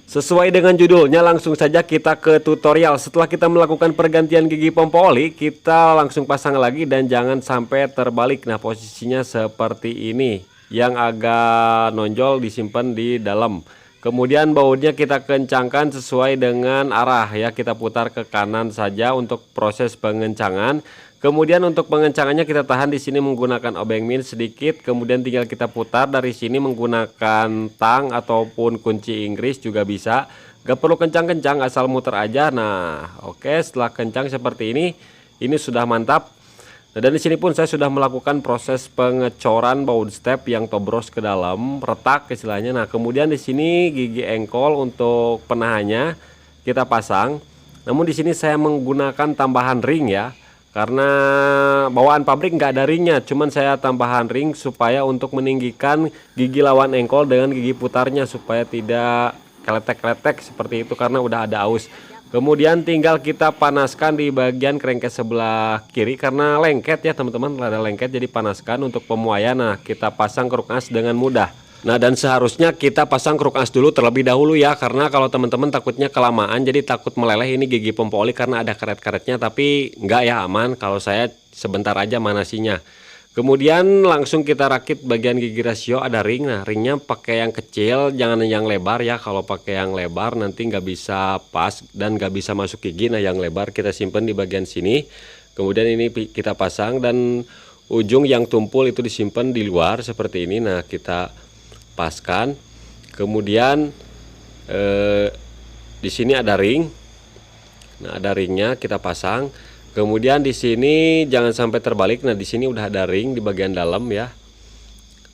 Sesuai dengan judulnya, langsung saja kita ke tutorial. Setelah kita melakukan pergantian gigi pompa oli, kita langsung pasang lagi dan jangan sampai terbalik. Nah, posisinya seperti ini. Yang agak nonjol disimpan di dalam. Kemudian bautnya kita kencangkan sesuai dengan arah ya. Kita putar ke kanan saja untuk proses pengencangan. Kemudian untuk pengencangannya kita tahan di sini menggunakan obeng min sedikit, kemudian tinggal kita putar dari sini menggunakan tang ataupun kunci Inggris juga bisa. Gak perlu kencang-kencang, asal muter aja. Nah, oke, setelah kencang seperti ini sudah mantap. Nah, dan di sini pun saya sudah melakukan proses pengecoran baut step yang tobros ke dalam, retak istilahnya. Nah, kemudian di sini gigi engkol untuk penahannya kita pasang. Namun di sini saya menggunakan tambahan ring ya. Karena bawaan pabrik nggak ada ringnya, cuman saya tambahan ring supaya untuk meninggikan gigi lawan engkol dengan gigi putarnya supaya tidak keletek-keletek seperti itu karena udah ada aus. Kemudian tinggal kita panaskan di bagian crankcase sebelah kiri karena lengket ya teman-teman, ada lengket jadi panaskan untuk pemuaian. Nah, kita pasang kruk as dengan mudah. Nah, dan seharusnya kita pasang kruk as dulu terlebih dahulu ya, karena kalau teman-teman takutnya kelamaan jadi takut meleleh ini gigi pompa oli karena ada karet-karetnya, tapi enggak ya, aman. Kalau saya sebentar aja manasinya. Kemudian langsung kita rakit bagian gigi rasio, ada ring. Nah, ringnya pakai yang kecil, jangan yang lebar ya. Kalau pakai yang lebar nanti nggak bisa pas dan nggak bisa masuk gigi. Nah, yang lebar kita simpan di bagian sini. Kemudian ini kita pasang dan ujung yang tumpul itu disimpan di luar seperti ini. Nah, kita paskan. Kemudian di sini ada ring. Nah, ada ringnya kita pasang. Kemudian di sini jangan sampai terbalik. Nah, di sini udah ada ring di bagian dalam ya.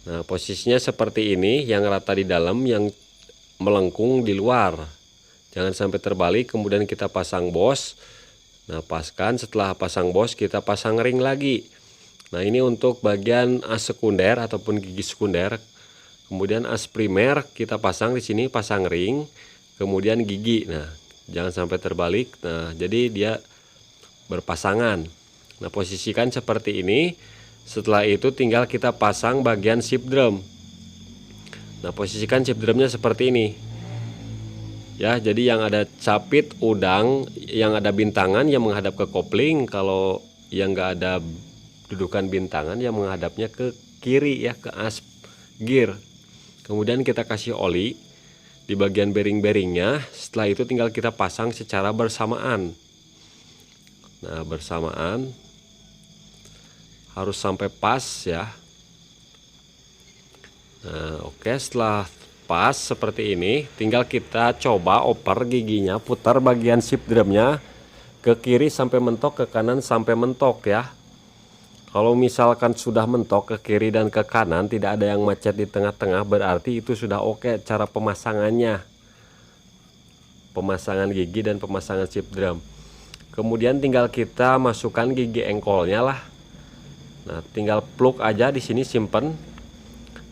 Nah, posisinya seperti ini, yang rata di dalam, yang melengkung di luar. Jangan sampai terbalik. Kemudian kita pasang bos. Nah, paskan. Setelah pasang bos, kita pasang ring lagi. Nah, ini untuk bagian as sekunder ataupun gigi sekunder. Kemudian as primer kita pasang di sini, pasang ring, kemudian gigi. Nah, jangan sampai terbalik. Nah, jadi dia berpasangan. Nah, posisikan seperti ini. Setelah itu tinggal kita pasang bagian ship drum. Nah, posisikan ship drumnya seperti ini. Ya, jadi yang ada capit udang, yang ada bintangan yang menghadap ke kopling. Kalau yang nggak ada dudukan bintangan yang menghadapnya ke kiri ya, ke as gear. Kemudian kita kasih oli di bagian bearing-bearingnya. Setelah itu tinggal kita pasang secara bersamaan. Nah, bersamaan harus sampai pas ya. Nah, oke, setelah pas seperti ini tinggal kita coba oper giginya, putar bagian ship drumnya ke kiri sampai mentok, ke kanan sampai mentok ya. Kalau misalkan sudah mentok ke kiri dan ke kanan, tidak ada yang macet di tengah-tengah, berarti itu sudah oke cara pemasangannya. Pemasangan gigi dan pemasangan ship drum. Kemudian tinggal kita masukkan gigi engkolnya lah. Nah, tinggal plug aja di sini, simpen.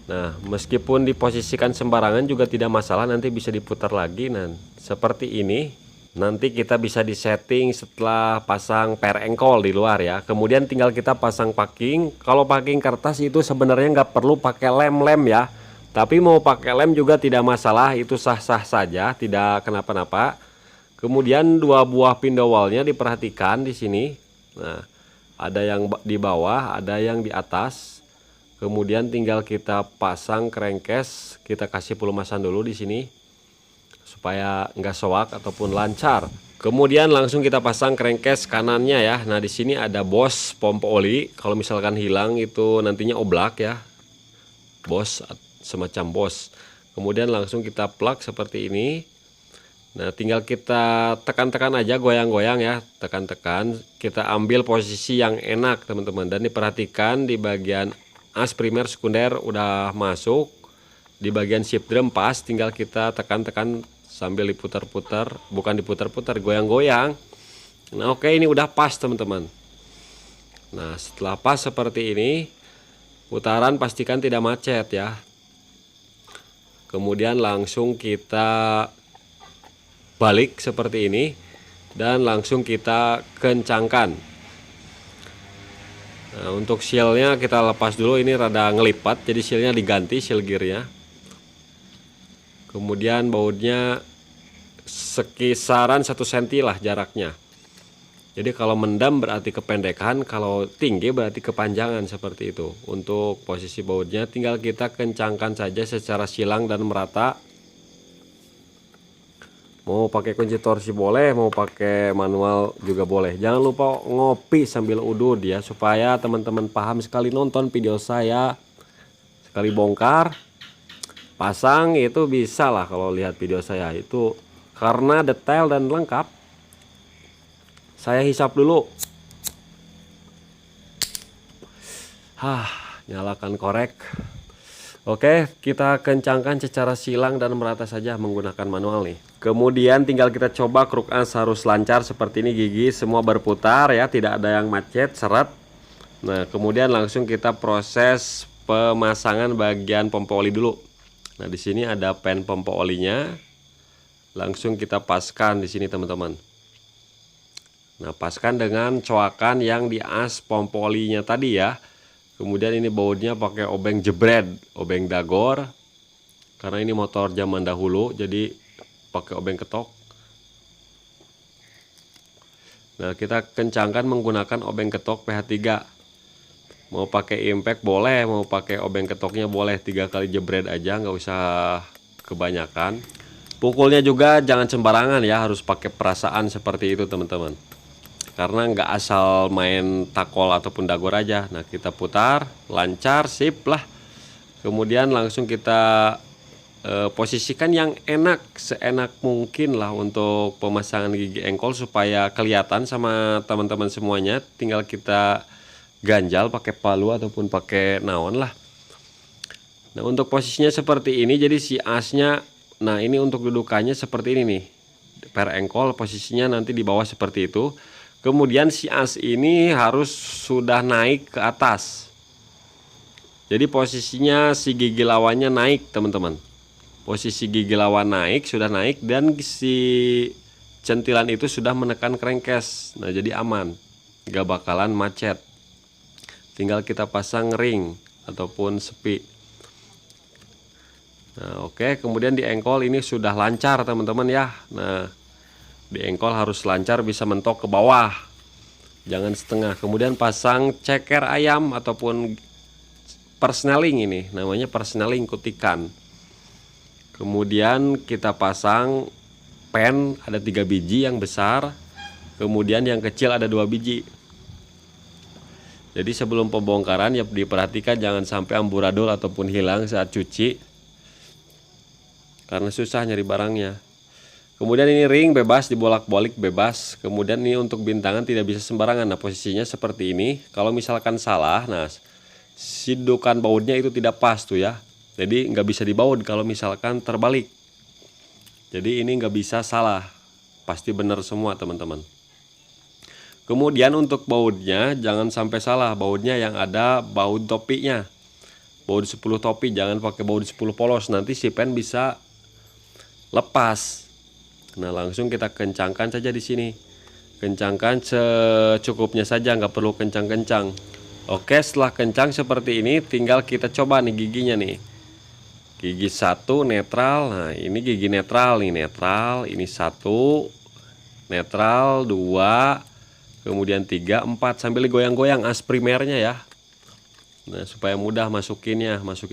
Nah, meskipun diposisikan sembarangan juga tidak masalah, nanti bisa diputar lagi. Nah, seperti ini. Nanti kita bisa disetting setelah pasang per engkol di luar ya. Kemudian tinggal kita pasang packing. Kalau packing kertas itu sebenarnya nggak perlu pakai lem-lem ya. Tapi mau pakai lem juga tidak masalah, itu sah-sah saja, tidak kenapa-napa. Kemudian dua buah pindowalnya diperhatikan di sini. Nah, ada yang di bawah, ada yang di atas. Kemudian tinggal kita pasang crankcase, kita kasih pelumasan dulu di sini supaya nggak soak ataupun lancar. Kemudian langsung kita pasang crankcase kanannya ya. Nah, di sini ada bos pompa oli. Kalau misalkan hilang itu nantinya oblak ya. Bos, semacam bos. Kemudian langsung kita plug seperti ini. Nah, tinggal kita tekan-tekan aja, goyang-goyang ya. Tekan-tekan. Kita ambil posisi yang enak teman-teman. Dan diperhatikan di bagian as primer sekunder udah masuk. Di bagian ship drum pas, tinggal kita tekan-tekan sambil diputar-putar, bukan diputar-putar, goyang-goyang. Nah, oke, ini udah pas teman-teman. Nah, setelah pas seperti ini, putaran pastikan tidak macet ya. Kemudian langsung kita balik seperti ini dan langsung kita kencangkan. Nah, untuk sealnya kita lepas dulu, ini rada ngelipat, jadi sealnya diganti, seal gearnya. Kemudian bautnya sekisaran 1 cm lah jaraknya. Jadi kalau mendam berarti kependekan, kalau tinggi berarti kepanjangan, seperti itu. Untuk posisi bautnya tinggal kita kencangkan saja secara silang dan merata. Mau pakai kunci torsi boleh, mau pakai manual juga boleh. Jangan lupa ngopi sambil udut ya, supaya teman-teman paham sekali nonton video saya, sekali bongkar pasang itu bisa lah. Kalau lihat video saya itu karena detail dan lengkap. Saya hisap dulu. Nyalakan korek. Oke, kita kencangkan secara silang dan merata saja menggunakan manual nih. Kemudian tinggal kita coba kruk as harus lancar seperti ini, gigi semua berputar ya, tidak ada yang macet, seret. Nah, kemudian langsung kita proses pemasangan bagian pompa oli dulu. Nah, di sini ada pen pompa olinya. Langsung kita paskan di sini, teman-teman. Nah, paskan dengan coakan yang di as pompa olinya tadi ya. Kemudian ini bautnya pakai obeng jebret, obeng dagor. Karena ini motor zaman dahulu, jadi pakai obeng ketok. Nah, kita kencangkan menggunakan obeng ketok PH3. Mau pakai impact boleh, mau pakai obeng ketoknya boleh. 3 kali jebret aja, nggak usah kebanyakan. Pukulnya juga jangan sembarangan ya, harus pakai perasaan seperti itu, teman-teman. Karena nggak asal main takol ataupun dagor aja. Nah, kita putar lancar, sip lah. Kemudian langsung kita posisikan yang enak, seenak mungkin lah untuk pemasangan gigi engkol supaya kelihatan sama teman-teman semuanya. Tinggal kita ganjal pakai palu ataupun pakai naon lah. Nah, untuk posisinya seperti ini, jadi si asnya, nah ini untuk dudukannya seperti ini nih, per engkol posisinya nanti di bawah seperti itu. Kemudian si as ini harus sudah naik ke atas. Jadi posisinya si gigi lawannya naik, teman-teman. Posisi gigi lawan naik, sudah naik, dan si centilan itu sudah menekan crankcase. Nah, jadi aman, gak bakalan macet. Tinggal kita pasang ring ataupun sepi. Nah, oke, kemudian di engkol ini sudah lancar, teman-teman ya. Nah, di engkol harus lancar, bisa mentok ke bawah, jangan setengah. Kemudian pasang ceker ayam ataupun persneling, ini namanya persneling kutikan. Kemudian kita pasang pen, ada 3 biji yang besar, kemudian yang kecil ada 2 biji. Jadi sebelum pembongkaran ya diperhatikan jangan sampai amburadul ataupun hilang saat cuci, karena susah nyari barangnya. Kemudian ini ring bebas, dibolak-balik bebas. Kemudian ini untuk bintangan tidak bisa sembarangan. Nah, posisinya seperti ini. Kalau misalkan salah, nah si dudukan bautnya itu tidak pas tuh ya. Jadi nggak bisa dibaut kalau misalkan terbalik. Jadi ini nggak bisa salah, pasti benar semua, teman-teman. Kemudian untuk bautnya jangan sampai salah. Bautnya yang ada baut topinya, baut 10 topi, jangan pakai baut 10 polos. Nanti si pen bisa lepas. Nah, langsung kita kencangkan saja di sini. Kencangkan secukupnya saja, nggak perlu kencang-kencang. Oke, setelah kencang seperti ini, tinggal kita coba nih giginya nih. Gigi 1 netral. Nah, ini gigi netral nih, netral. Ini 1 netral, 2, kemudian 3, 4, sambil goyang-goyang as primernya ya. Nah, supaya mudah masukin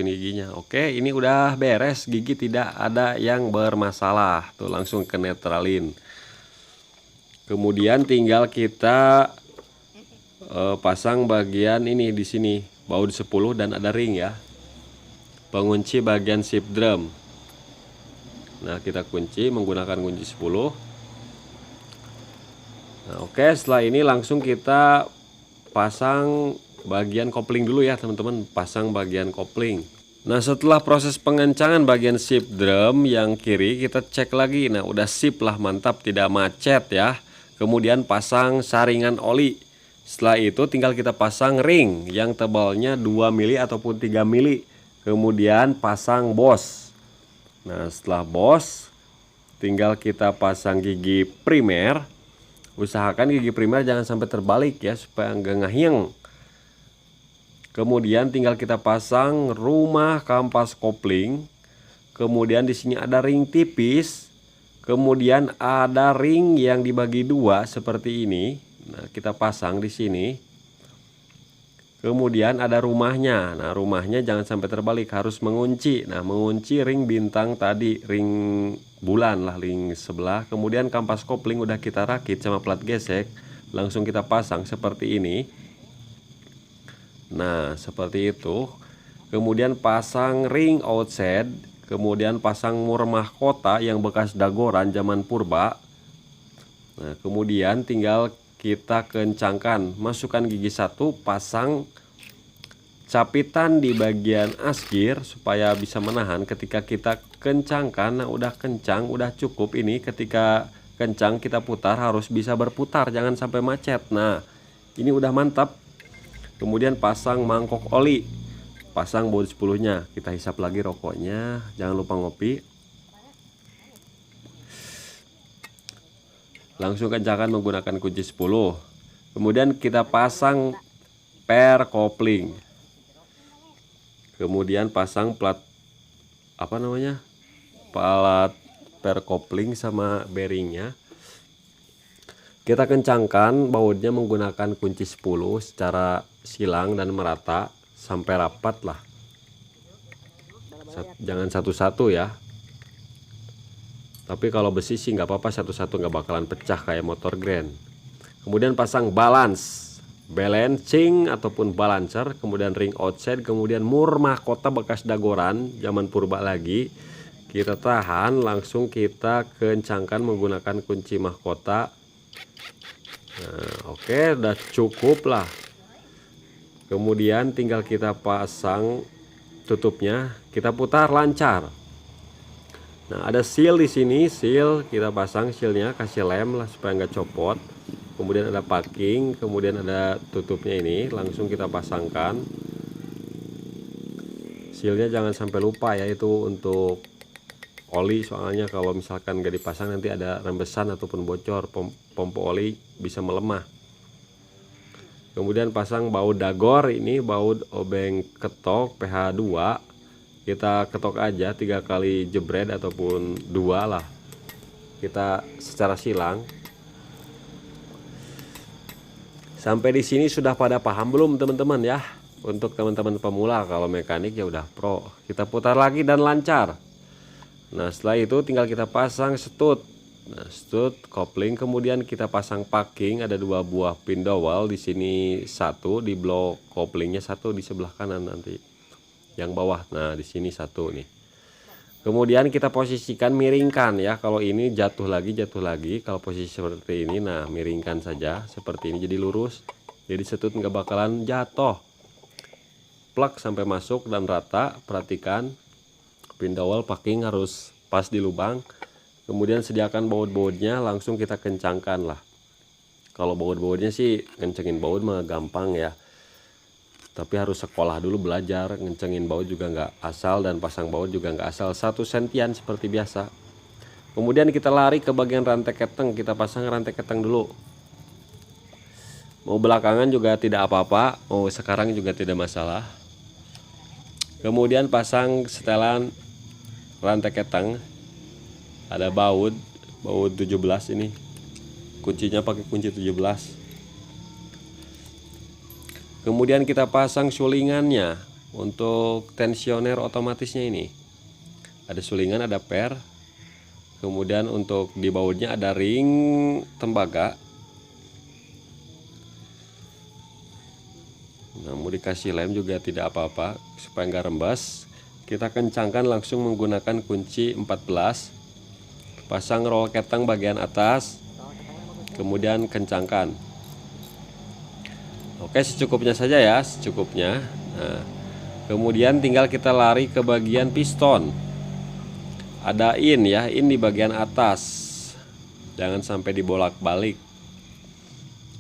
giginya. Oke, ini udah beres, gigi tidak ada yang bermasalah. Tuh, langsung ke netralin. Kemudian tinggal kita pasang bagian ini di sini, baut 10 dan ada ring ya. Pengunci bagian sip drum. Nah, kita kunci menggunakan kunci 10. Nah, oke, setelah ini langsung kita pasang bagian kopling dulu ya, teman-teman. Pasang bagian kopling. Nah, setelah proses pengencangan bagian sip drum yang kiri, kita cek lagi. Nah, udah sip lah, mantap, tidak macet ya. Kemudian pasang saringan oli. Setelah itu tinggal kita pasang ring yang tebalnya 2 mili ataupun 3 mili. Kemudian pasang bos. Nah, setelah bos tinggal kita pasang gigi primer. Usahakan gigi primer jangan sampai terbalik ya, supaya nggak ngahyeng. Kemudian tinggal kita pasang rumah kampas kopling. Kemudian di sini ada ring tipis. Kemudian ada ring yang dibagi dua seperti ini. Nah, kita pasang di sini. Kemudian ada rumahnya. Nah, rumahnya jangan sampai terbalik, harus mengunci. Nah, mengunci ring bintang tadi, ring bulan lah, ring sebelah. Kemudian kampas kopling udah kita rakit sama plat gesek, langsung kita pasang seperti ini. Nah, seperti itu. Kemudian pasang ring outside, kemudian pasang mur mahkota yang bekas dagoran zaman purba. Nah, kemudian tinggal kita kencangkan, masukkan gigi 1, pasang capitan di bagian asgir supaya bisa menahan ketika kita kencangkan. Nah, udah kencang, udah cukup ini. Ketika kencang kita putar, harus bisa berputar, jangan sampai macet. Nah, ini udah mantap. Kemudian pasang mangkok oli, pasang baut 10-nya. Kita hisap lagi rokoknya, jangan lupa ngopi. Langsung kencangkan menggunakan kunci 10. Kemudian kita pasang per kopling. Kemudian pasang plat plat per kopling sama bearingnya. Kita kencangkan bautnya menggunakan kunci 10 secara silang dan merata sampai rapat lah. Jangan satu-satu ya. Tapi kalau besi sih nggak apa-apa, satu-satu nggak bakalan pecah kayak motor Grand. Kemudian pasang balancing ataupun balancer, kemudian ring outside, kemudian mur mahkota bekas dagoran zaman purba lagi. Kita tahan, langsung kita kencangkan menggunakan kunci mahkota. Nah, oke, udah cukup lah. Kemudian tinggal kita pasang tutupnya, kita putar lancar. Nah, ada seal di sini, seal kita pasang sealnya, kasih lem lah supaya nggak copot. Kemudian ada packing, kemudian ada tutupnya ini, langsung kita pasangkan. Sealnya jangan sampai lupa ya, itu untuk oli, soalnya kalau misalkan nggak dipasang nanti ada rembesan ataupun bocor, pompa oli bisa melemah. Kemudian pasang baut dagor, ini baut obeng ketok PH2. Kita ketok aja 3 kali jebret ataupun 2 lah, kita secara silang. Sampai di sini sudah pada paham belum teman-teman ya? Untuk teman-teman pemula, kalau mekanik ya udah pro. Kita putar lagi dan lancar. Nah, setelah itu tinggal kita pasang stud. Nah, stud kopling, kemudian kita pasang packing, ada 2 buah pin dowel di sini, 1 di blok koplingnya, 1 di sebelah kanan nanti yang bawah. Nah, di sini 1 nih. Kemudian kita posisikan, miringkan ya. Kalau ini jatuh lagi. Kalau posisi seperti ini, nah miringkan saja seperti ini, jadi lurus. Jadi stud nggak bakalan jatuh. Plak sampai masuk dan rata. Perhatikan pin dowel packing harus pas di lubang. Kemudian sediakan baut-bautnya, langsung kita kencangkan lah. Kalau baut-bautnya sih kencengin baut mah gampang ya, tapi harus sekolah dulu, belajar ngencengin baut juga nggak asal, dan pasang baut juga nggak asal, 1 sentian seperti biasa. Kemudian kita lari ke bagian rantai keteng, kita pasang rantai keteng dulu. Mau belakangan juga tidak apa-apa, mau sekarang juga tidak masalah. Kemudian pasang setelan rantai keteng, ada baut 17 ini, kuncinya pakai kunci 17. Kemudian kita pasang sulingannya untuk tensioner otomatisnya ini. Ada sulingan, ada per. Kemudian untuk di bautnya ada ring tembaga. Nah, mau dikasih lem juga tidak apa-apa supaya nggak rembas. Kita kencangkan langsung menggunakan kunci 14. Pasang roll keteng bagian atas, kemudian kencangkan. Oke, secukupnya saja ya, secukupnya. Nah, kemudian tinggal kita lari ke bagian piston. Ada in ya, in di bagian atas, jangan sampai dibolak-balik.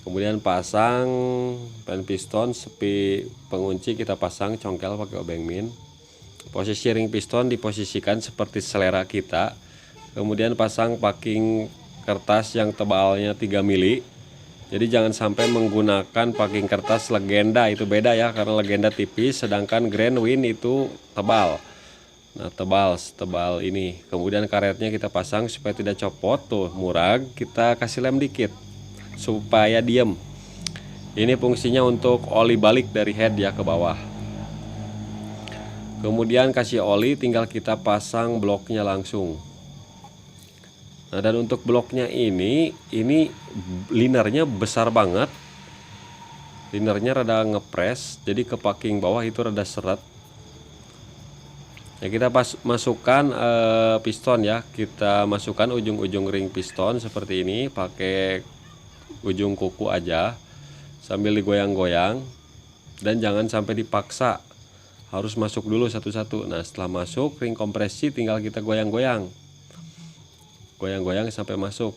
Kemudian pasang pen piston, sepi pengunci kita pasang congkel pakai obeng min. Posisi ring piston diposisikan seperti selera kita. Kemudian pasang packing kertas yang tebalnya 3 mili. Jadi jangan sampai menggunakan packing kertas legenda, itu beda ya, karena legenda tipis sedangkan Grand Win itu tebal. Nah, tebal ini. Kemudian karetnya kita pasang supaya tidak copot. Tuh, murag kita kasih lem dikit supaya diem. Ini fungsinya untuk oli balik dari head ya ke bawah. Kemudian kasih oli, tinggal kita pasang bloknya langsung. Nah, dan untuk bloknya ini linernya besar banget. Linernya rada ngepres, jadi ke packing bawah itu rada seret. Ya, kita masukkan piston ya. Kita masukkan ujung-ujung ring piston seperti ini, pakai ujung kuku aja sambil digoyang-goyang, dan jangan sampai dipaksa, harus masuk dulu satu-satu. Nah, setelah masuk ring kompresi tinggal kita goyang-goyang sampai masuk.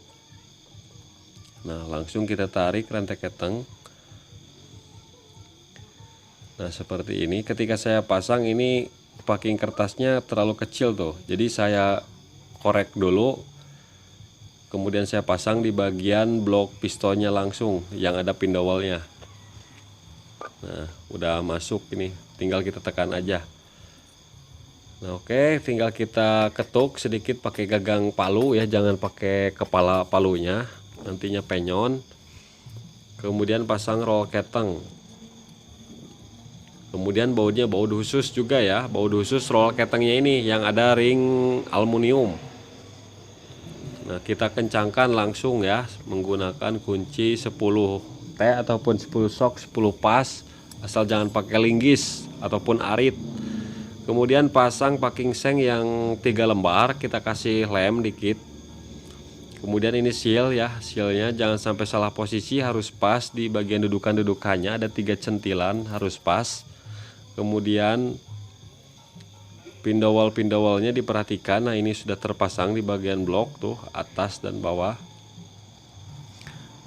Nah, langsung kita tarik rantai keteng. Nah, seperti ini. Ketika saya pasang ini packing kertasnya terlalu kecil tuh, jadi saya korek dulu, kemudian saya pasang di bagian blok pistonnya langsung yang ada pindowalnya. Nah, udah masuk ini, tinggal kita tekan aja. Nah, oke, tinggal kita ketuk sedikit pakai gagang palu ya, jangan pakai kepala palunya, nantinya penyon. Kemudian pasang roll keteng. Kemudian bautnya baut khusus juga ya, baut khusus roll ketengnya ini yang ada ring aluminium. Nah, kita kencangkan langsung ya menggunakan kunci 10T ataupun 10 sok 10 pas, asal jangan pakai linggis ataupun arit. Kemudian pasang packing seng yang 3 lembar, kita kasih lem dikit. Kemudian ini seal ya, sealnya jangan sampai salah posisi, harus pas di bagian dudukannya, ada 3 centilan harus pas. Kemudian pindowal-pindowalnya diperhatikan. Nah, ini sudah terpasang di bagian blok tuh, atas dan bawah.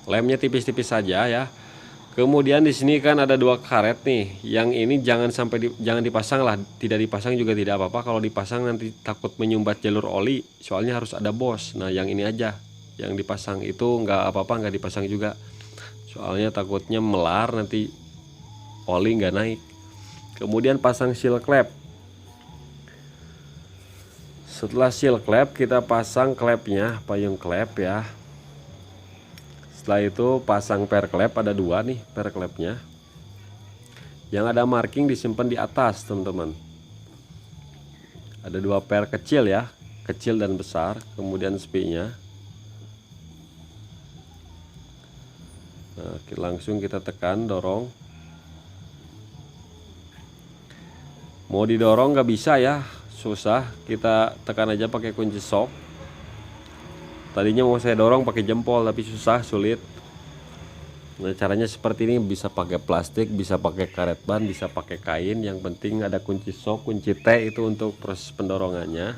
Lemnya tipis-tipis saja ya. Kemudian di sini kan ada 2 karet nih. Yang ini jangan sampai jangan dipasang lah, tidak dipasang juga tidak apa-apa. Kalau dipasang nanti takut menyumbat jalur oli, soalnya harus ada bos. Nah, yang ini aja yang dipasang, itu nggak apa-apa, nggak dipasang juga. Soalnya takutnya melar nanti oli nggak naik. Kemudian pasang seal clamp. Setelah seal clamp kita pasang clamp-nya, payung clamp ya. Setelah itu pasang pair clamp, ada 2 nih pair clamp-nya. Yang ada marking disimpan di atas, teman-teman. Ada 2 pair kecil ya, kecil dan besar. Kemudian spy-nya. Nah, langsung kita tekan, dorong. Mau didorong nggak bisa ya, susah. Kita tekan aja pakai kunci sok. Tadinya mau saya dorong pakai jempol tapi susah, sulit. Nah, caranya seperti ini, bisa pakai plastik, bisa pakai karet ban, bisa pakai kain. Yang penting ada kunci sok, kunci T itu untuk proses pendorongannya.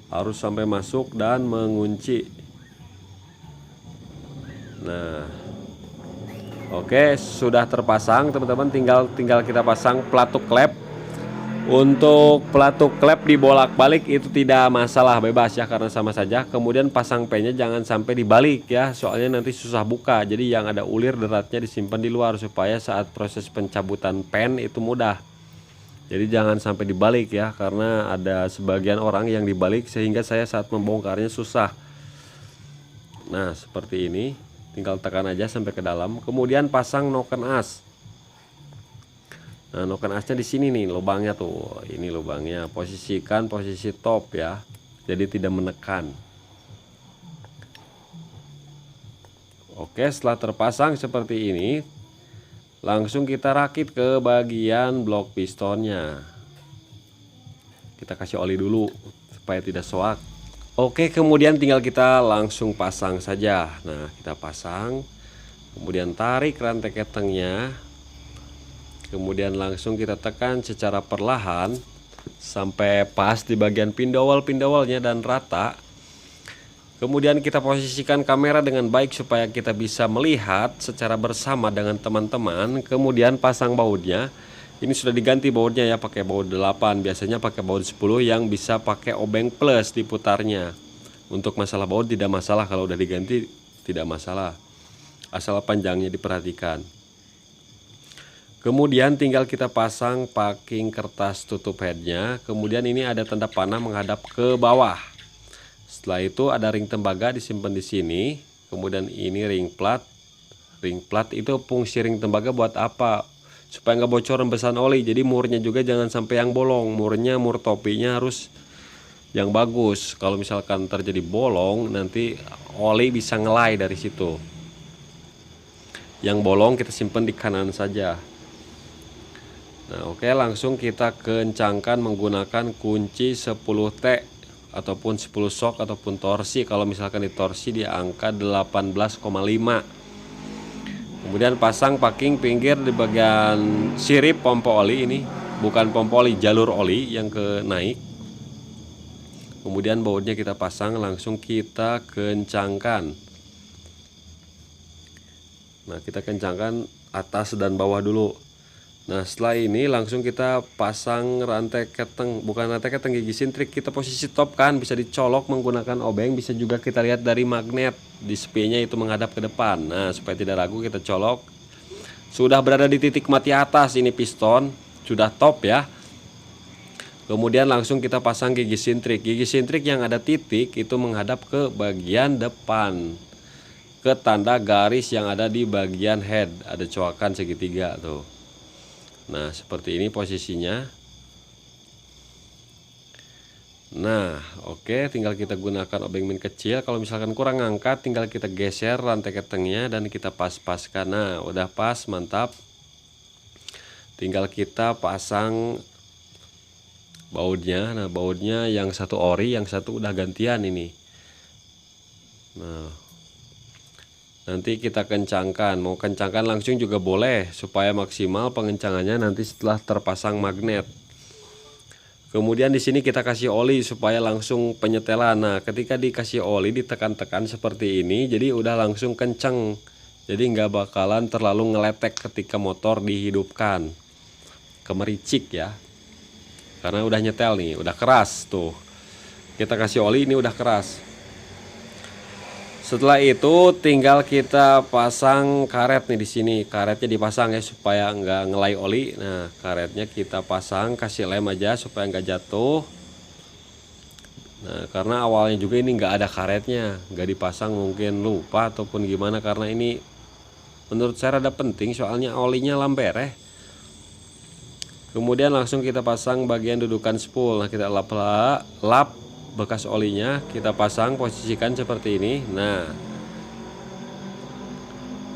Harus sampai masuk dan mengunci. Nah, oke, sudah terpasang teman-teman, tinggal kita pasang pelatuk klep. Untuk pelatuk klep dibolak-balik itu tidak masalah, bebas ya, karena sama saja. Kemudian pasang pennya jangan sampai dibalik ya, soalnya nanti susah buka. Jadi yang ada ulir deratnya disimpan di luar supaya saat proses pencabutan pen itu mudah. Jadi jangan sampai dibalik ya, karena ada sebagian orang yang dibalik sehingga saya saat membongkarnya susah. Nah, seperti ini. Tinggal tekan aja sampai ke dalam. Kemudian pasang noken as. Nah, noken asnya di sini nih, lubangnya tuh. Ini lubangnya. Posisikan posisi top ya. Jadi tidak menekan. Oke, setelah terpasang seperti ini, langsung kita rakit ke bagian blok pistonnya. Kita kasih oli dulu supaya tidak soak. Oke, kemudian tinggal kita langsung pasang saja. Nah, kita pasang, kemudian tarik rantai ketengnya, kemudian langsung kita tekan secara perlahan sampai pas di bagian pindowal-pindowalnya dan rata. Kemudian kita posisikan kamera dengan baik supaya kita bisa melihat secara bersama dengan teman-teman. Kemudian pasang bautnya. Ini sudah diganti bautnya ya, pakai baut 8. Biasanya pakai baut 10 yang bisa pakai obeng plus diputarnya. Untuk masalah baut tidak masalah, kalau udah diganti tidak masalah. Asal panjangnya diperhatikan. Kemudian tinggal kita pasang packing kertas tutup headnya. Kemudian ini ada tanda panah menghadap ke bawah. Setelah itu ada ring tembaga disimpan di sini. Kemudian ini ring plat. Ring plat itu fungsi ring tembaga buat apa? Supaya nggak bocor rembesan oli. Jadi murnya juga jangan sampai yang bolong. Mur topinya harus yang bagus. Kalau misalkan terjadi bolong, nanti oli bisa ngelai dari situ. Yang bolong kita simpan di kanan saja. Nah, oke, langsung kita kencangkan menggunakan kunci 10T ataupun 10 shock ataupun torsi. Kalau misalkan di torsi di angka 18,5. Kemudian pasang packing pinggir di bagian sirip pompa oli ini, bukan pompa oli, jalur oli yang ke naik. Kemudian bautnya kita pasang, langsung kita kencangkan. Nah, kita kencangkan atas dan bawah dulu. Nah, setelah ini langsung kita pasang rantai keteng, bukan rantai keteng, gigi sintrik. Kita posisi top kan, bisa dicolok menggunakan obeng, bisa juga kita lihat dari magnet displaynya itu menghadap ke depan. Nah, supaya tidak ragu kita colok. Sudah berada di titik mati atas ini piston, sudah top ya. Kemudian langsung kita pasang gigi sintrik. Gigi sintrik yang ada titik itu menghadap ke bagian depan, ke tanda garis yang ada di bagian head, ada coakan segitiga tuh. Nah, seperti ini posisinya. Nah, oke, tinggal kita gunakan obeng min kecil. Kalau misalkan kurang angkat, tinggal kita geser rantai ketengnya dan kita pas-paskan. Nah, udah pas, mantap. Tinggal kita pasang bautnya. Nah, bautnya yang satu ori, yang satu udah gantian ini. Nah, nanti kita kencangkan, mau kencangkan langsung juga boleh supaya maksimal pengencangannya nanti setelah terpasang magnet. Kemudian di sini kita kasih oli supaya langsung penyetelan. Nah, ketika dikasih oli ditekan-tekan seperti ini, jadi udah langsung kenceng. Jadi nggak bakalan terlalu ngeletek ketika motor dihidupkan. Kemericik ya. Karena udah nyetel nih, udah keras tuh. Kita kasih oli ini udah keras. Setelah itu tinggal kita pasang karet nih di sini. Karetnya dipasang ya supaya nggak ngelai oli. Nah, karetnya kita pasang, kasih lem aja supaya nggak jatuh. Nah, karena awalnya juga ini nggak ada karetnya, nggak dipasang, mungkin lupa ataupun gimana, karena ini menurut saya rada penting soalnya olinya lamber. Kemudian langsung kita pasang bagian dudukan spool. Nah, kita lap bekas olinya, kita pasang, posisikan seperti ini. Nah,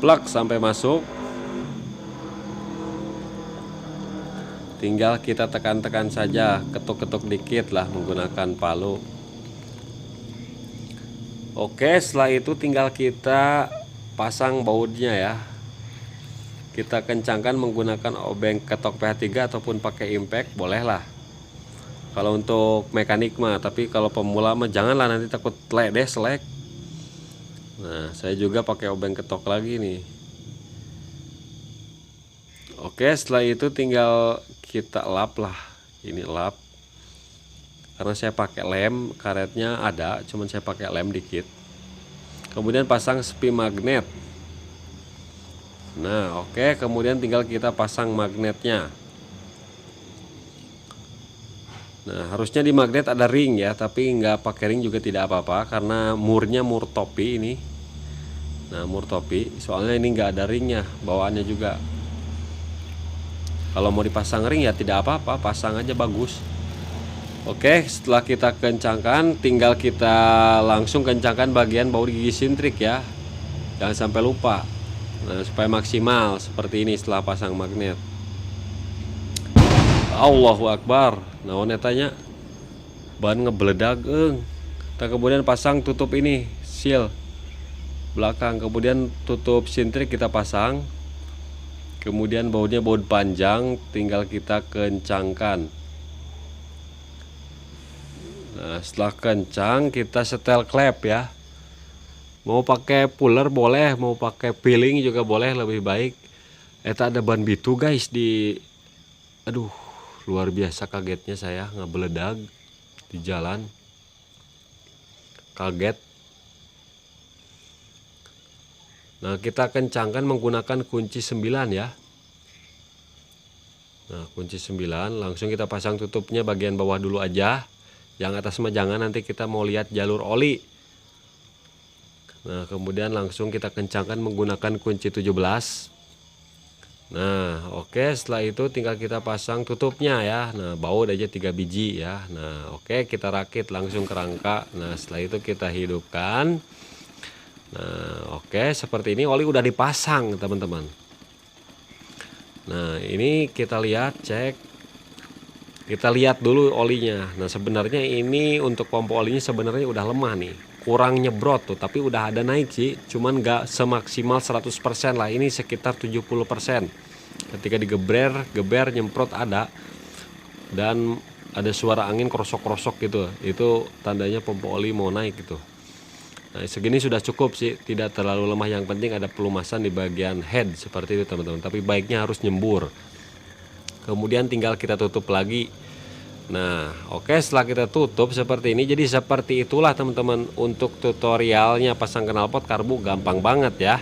plug sampai masuk, tinggal kita tekan-tekan saja, ketuk-ketuk dikit lah menggunakan palu. Oke, setelah itu tinggal kita pasang bautnya ya. Kita kencangkan menggunakan obeng ketok PH3 ataupun pakai impact, bolehlah. Kalau untuk mekanik mah, tapi kalau pemula mah janganlah, nanti takut selek. Nah, saya juga pakai obeng ketok lagi nih. Oke, setelah itu tinggal kita lap lah. Ini lap. Karena saya pakai lem, karetnya ada, cuman saya pakai lem dikit. Kemudian pasang spi magnet. Nah, oke, kemudian tinggal kita pasang magnetnya. Nah, harusnya di magnet ada ring ya, tapi nggak pakai ring juga tidak apa-apa karena murnya mur topi ini. Nah, mur topi, soalnya ini nggak ada ringnya, bawaannya juga. Kalau mau dipasang ring ya tidak apa-apa, pasang aja bagus. Oke, setelah kita kencangkan, tinggal kita langsung kencangkan bagian baut gigi sintrik ya. Jangan sampai lupa. Nah, supaya maksimal seperti ini setelah pasang magnet. Allahu Akbar. Nah, tanya ban ngebeledag. Kita kemudian pasang tutup ini, seal belakang. Kemudian tutup sintrik kita pasang. Kemudian bautnya baut panjang, tinggal kita kencangkan. Nah, setelah kencang kita setel klep ya. Mau pakai puller boleh, mau pakai peeling juga boleh, lebih baik. Eta ada ban bitu guys di, aduh, luar biasa kagetnya saya, ngebeledag di jalan, kaget. Nah, kita kencangkan menggunakan kunci 9 ya. Nah, kunci 9, langsung kita pasang tutupnya bagian bawah dulu aja. Yang atas mah jangan, nanti kita mau lihat jalur oli. Nah, kemudian langsung kita kencangkan menggunakan kunci 17. Nah, oke, setelah itu tinggal kita pasang tutupnya ya. Nah, baut aja 3 biji ya. Nah, oke, kita rakit langsung ke rangka. Nah, setelah itu kita hidupkan. Nah, oke, seperti ini oli udah dipasang, teman-teman. Nah, ini kita lihat, cek. Kita lihat dulu olinya. Nah, sebenarnya ini untuk pompa olinya sebenarnya udah lemah nih. Kurang nyebrot tuh, tapi udah ada naik sih. Cuman gak semaksimal 100% lah. Ini sekitar 70%. Ketika geber nyemprot ada. Dan ada suara angin krosok-krosok gitu. Itu tandanya pompa oli mau naik gitu. Nah, segini sudah cukup sih. Tidak terlalu lemah. Yang penting ada pelumasan di bagian head. Seperti itu, teman-teman. Tapi baiknya harus nyembur. Kemudian tinggal kita tutup lagi. Nah, oke, setelah kita tutup seperti ini. Jadi seperti itulah, teman-teman, untuk tutorialnya pasang knalpot karbu, gampang banget ya.